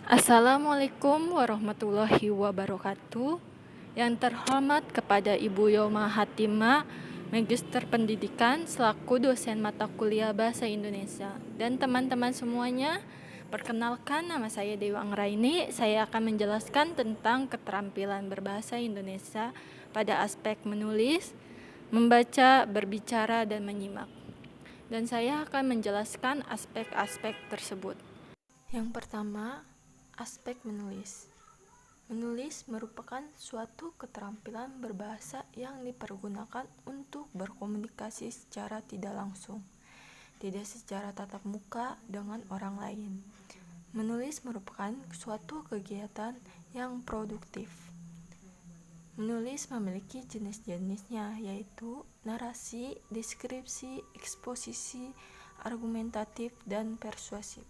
Assalamualaikum warahmatullahi wabarakatuh. Yang terhormat kepada Ibu Yoma Hatima, Magister Pendidikan selaku dosen mata kuliah Bahasa Indonesia, dan teman-teman semuanya. Perkenalkan, nama saya Dewa Anggraini. Saya akan menjelaskan tentang keterampilan berbahasa Indonesia pada aspek menulis, membaca, berbicara, dan menyimak. Dan saya akan menjelaskan aspek-aspek tersebut. Yang pertama, aspek menulis. Menulis merupakan suatu keterampilan berbahasa yang dipergunakan untuk berkomunikasi secara tidak langsung, tidak secara tatap muka dengan orang lain. Menulis merupakan suatu kegiatan yang produktif. Menulis memiliki jenis-jenisnya, yaitu narasi, deskripsi, eksposisi, argumentatif, dan persuasif.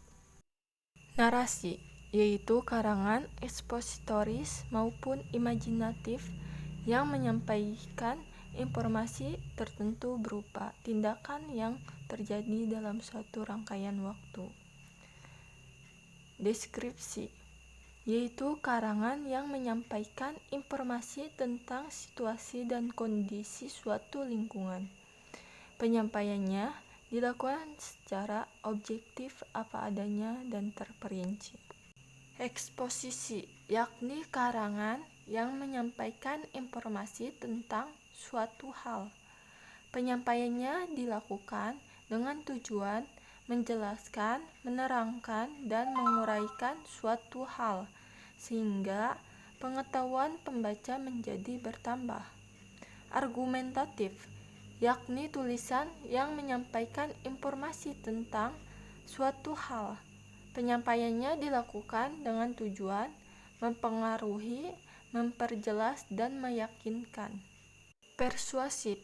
Narasi yaitu karangan ekspositoris maupun imajinatif yang menyampaikan informasi tertentu berupa tindakan yang terjadi dalam suatu rangkaian waktu. Deskripsi yaitu karangan yang menyampaikan informasi tentang situasi dan kondisi suatu lingkungan. Penyampaiannya dilakukan secara objektif apa adanya dan terperinci. Eksposisi, yakni karangan yang menyampaikan informasi tentang suatu hal. Penyampaiannya dilakukan dengan tujuan menjelaskan, menerangkan, dan menguraikan suatu hal, sehingga pengetahuan pembaca menjadi bertambah. Argumentatif, yakni tulisan yang menyampaikan informasi tentang suatu hal. Penyampaiannya dilakukan dengan tujuan mempengaruhi, memperjelas, dan meyakinkan. Persuasif,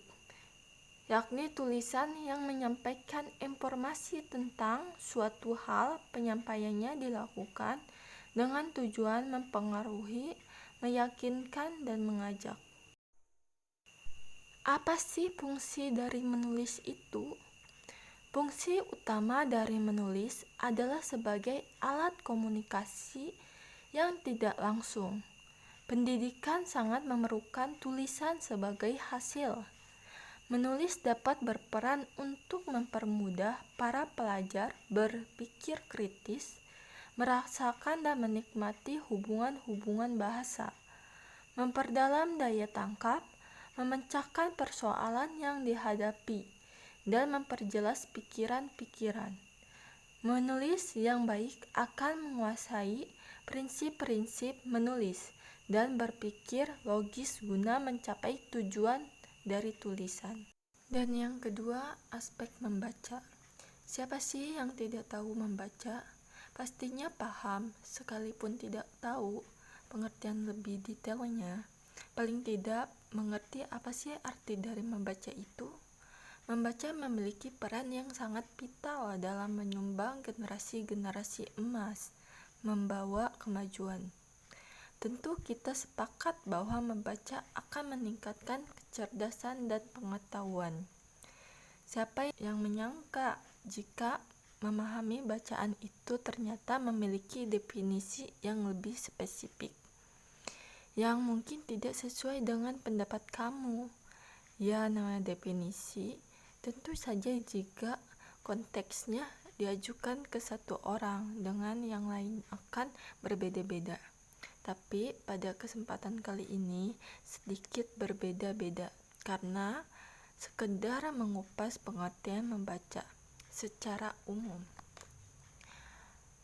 yakni tulisan yang menyampaikan informasi tentang suatu hal. Penyampaiannya dilakukan dengan tujuan mempengaruhi, meyakinkan, dan mengajak. Apa sih fungsi dari menulis itu? Fungsi utama dari menulis adalah sebagai alat komunikasi yang tidak langsung. Pendidikan sangat memerlukan tulisan sebagai hasil. Menulis dapat berperan untuk mempermudah para pelajar berpikir kritis, merasakan dan menikmati hubungan-hubungan bahasa, memperdalam daya tangkap, memecahkan persoalan yang dihadapi, dan memperjelas pikiran-pikiran. Menulis yang baik akan menguasai prinsip-prinsip menulis dan berpikir logis guna mencapai tujuan dari tulisan. Dan yang kedua, aspek membaca. Siapa sih yang tidak tahu membaca? Pastinya paham, sekalipun tidak tahu pengertian lebih detailnya. Paling tidak mengerti apa sih arti dari membaca itu. Membaca memiliki peran yang sangat vital dalam menyumbang generasi-generasi emas, membawa kemajuan. Tentu kita sepakat bahwa membaca akan meningkatkan kecerdasan dan pengetahuan. Siapa yang menyangka jika memahami bacaan itu ternyata memiliki definisi yang lebih spesifik, yang mungkin tidak sesuai dengan pendapat kamu. Ya, namanya definisi. Tentu saja jika konteksnya diajukan ke satu orang dengan yang lain akan berbeda-beda. Tapi pada kesempatan kali ini sedikit berbeda-beda karena sekedar mengupas pengertian membaca secara umum.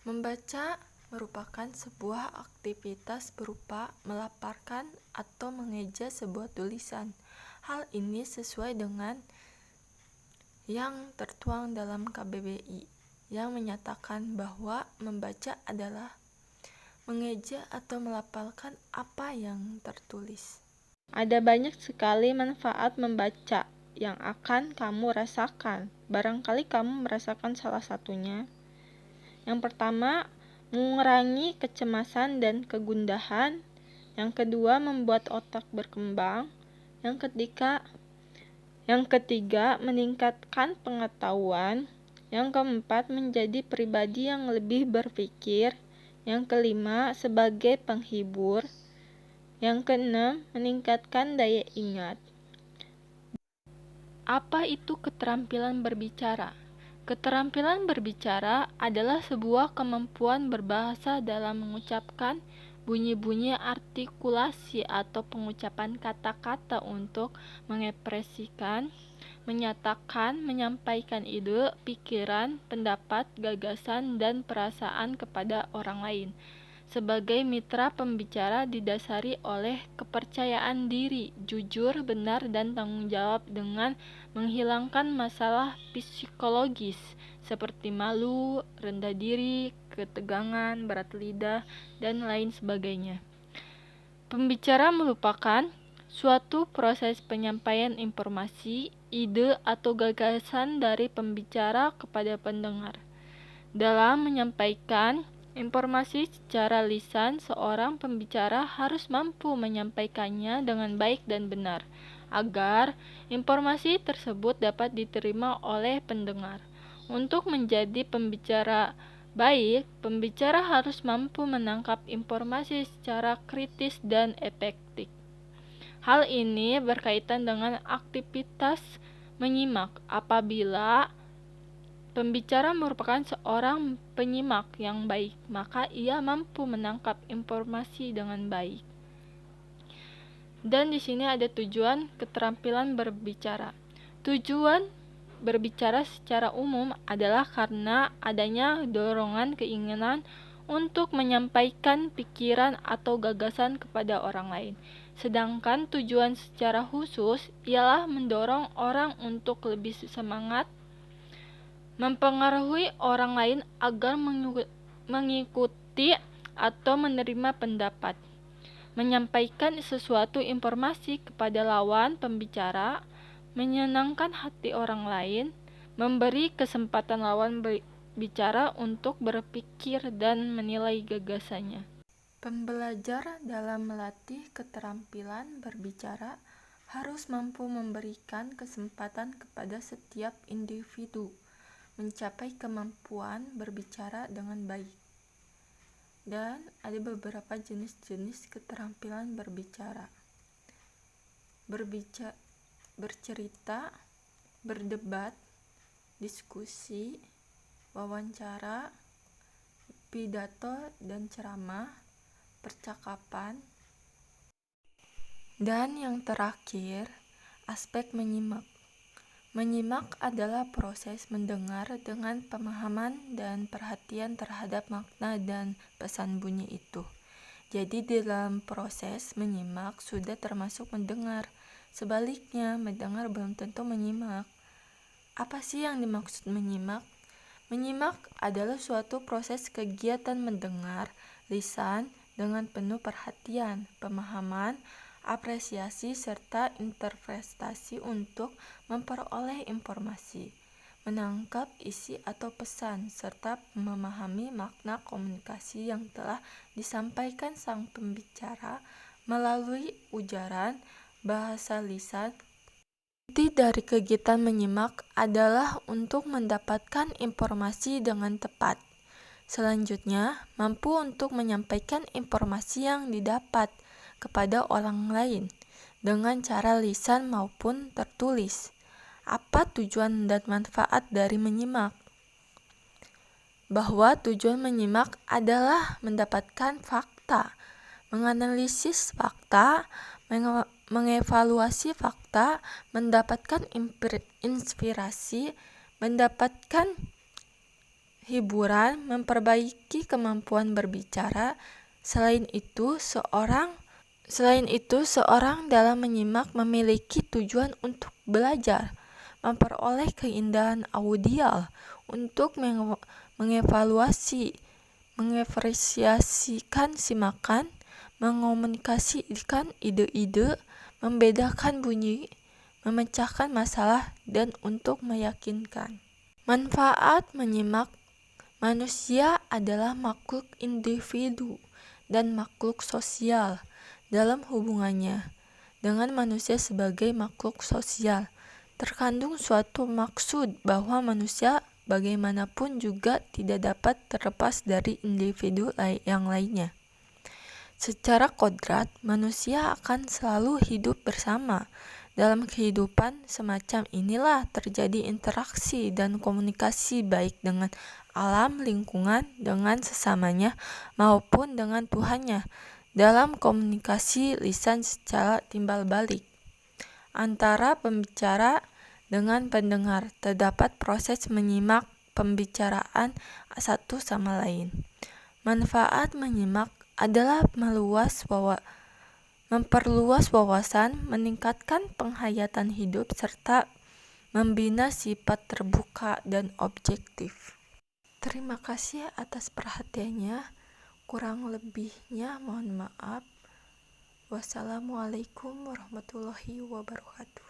Membaca merupakan sebuah aktivitas berupa melaparkan atau mengeja sebuah tulisan. Hal ini sesuai dengan yang tertuang dalam KBBI yang menyatakan bahwa membaca adalah mengeja atau melafalkan apa yang tertulis. Ada banyak sekali manfaat membaca yang akan kamu rasakan. Barangkali kamu merasakan salah satunya. Yang pertama, mengurangi kecemasan dan kegundahan. Yang kedua, membuat otak berkembang. Yang ketiga, meningkatkan pengetahuan. Yang keempat, menjadi pribadi yang lebih berpikir. Yang kelima, sebagai penghibur. Yang keenam, meningkatkan daya ingat. Apa itu keterampilan berbicara? Keterampilan berbicara adalah sebuah kemampuan berbahasa dalam mengucapkan bunyi-bunyi artikulasi atau pengucapan kata-kata untuk mengekspresikan, menyatakan, menyampaikan ide, pikiran, pendapat, gagasan, dan perasaan kepada orang lain. Sebagai mitra pembicara didasari oleh kepercayaan diri, jujur, benar, dan tanggung jawab dengan menghilangkan masalah psikologis seperti malu, rendah diri, ketegangan, berat lidah, dan lain sebagainya. Pembicara merupakan suatu proses penyampaian informasi, ide, atau gagasan dari pembicara kepada pendengar. Dalam menyampaikan informasi secara lisan, seorang pembicara harus mampu menyampaikannya dengan baik dan benar, agar informasi tersebut dapat diterima oleh pendengar. Untuk menjadi pembicara baik, pembicara harus mampu menangkap informasi secara kritis dan efektif. Hal ini berkaitan dengan aktivitas menyimak. Apabila pembicara merupakan seorang penyimak yang baik, maka ia mampu menangkap informasi dengan baik. Dan di sini ada tujuan keterampilan berbicara. Tujuan berbicara secara umum adalah karena adanya dorongan keinginan untuk menyampaikan pikiran atau gagasan kepada orang lain. Sedangkan tujuan secara khusus ialah mendorong orang untuk lebih semangat, mempengaruhi orang lain agar mengikuti atau menerima pendapat, menyampaikan sesuatu informasi kepada lawan pembicara, menyenangkan hati orang lain, memberi kesempatan lawan bicara untuk berpikir dan menilai gagasannya. Pembelajar dalam melatih keterampilan berbicara harus mampu memberikan kesempatan kepada setiap individu mencapai kemampuan berbicara dengan baik. Dan ada beberapa jenis-jenis keterampilan berbicara. Bercerita, berdebat, diskusi, wawancara, pidato dan ceramah, percakapan. Dan yang terakhir, aspek menyimak. Menyimak adalah proses mendengar dengan pemahaman dan perhatian terhadap makna dan pesan bunyi itu. Jadi dalam proses menyimak sudah termasuk mendengar. Sebaliknya, mendengar belum tentu menyimak. Apa sih yang dimaksud menyimak? Menyimak adalah suatu proses kegiatan mendengar lisan dengan penuh perhatian, pemahaman, apresiasi, serta interpretasi untuk memperoleh informasi, menangkap isi atau pesan, serta memahami makna komunikasi yang telah disampaikan sang pembicara melalui ujaran bahasa lisan. Inti dari kegiatan menyimak adalah untuk mendapatkan informasi dengan tepat. Selanjutnya, mampu untuk menyampaikan informasi yang didapat kepada orang lain dengan cara lisan maupun tertulis. Apa tujuan dan manfaat dari menyimak? Bahwa tujuan menyimak adalah mendapatkan fakta, menganalisis fakta, mengevaluasi fakta, mendapatkan inspirasi, mendapatkan hiburan, memperbaiki kemampuan berbicara. Selain itu, seorang dalam menyimak memiliki tujuan untuk belajar, memperoleh keindahan audial, untuk mengapresiasikan simakan, mengomunikasikan ide-ide, membedakan bunyi, memecahkan masalah, dan untuk meyakinkan. Manfaat menyimak. Manusia adalah makhluk individu dan makhluk sosial. Dalam hubungannya dengan manusia sebagai makhluk sosial, terkandung suatu maksud bahwa manusia bagaimanapun juga tidak dapat terlepas dari individu yang lainnya. Secara kodrat, manusia akan selalu hidup bersama. Dalam kehidupan semacam inilah terjadi interaksi dan komunikasi baik dengan alam lingkungan, dengan sesamanya, maupun dengan Tuhannya. Dalam komunikasi lisan secara timbal balik antara pembicara dengan pendengar, terdapat proses menyimak pembicaraan satu sama lain. Manfaat menyimak adalah memperluas wawasan, meningkatkan penghayatan hidup, serta membina sifat terbuka dan objektif. Terima kasih atas perhatiannya. Kurang lebihnya mohon maaf. Wassalamualaikum warahmatullahi wabarakatuh.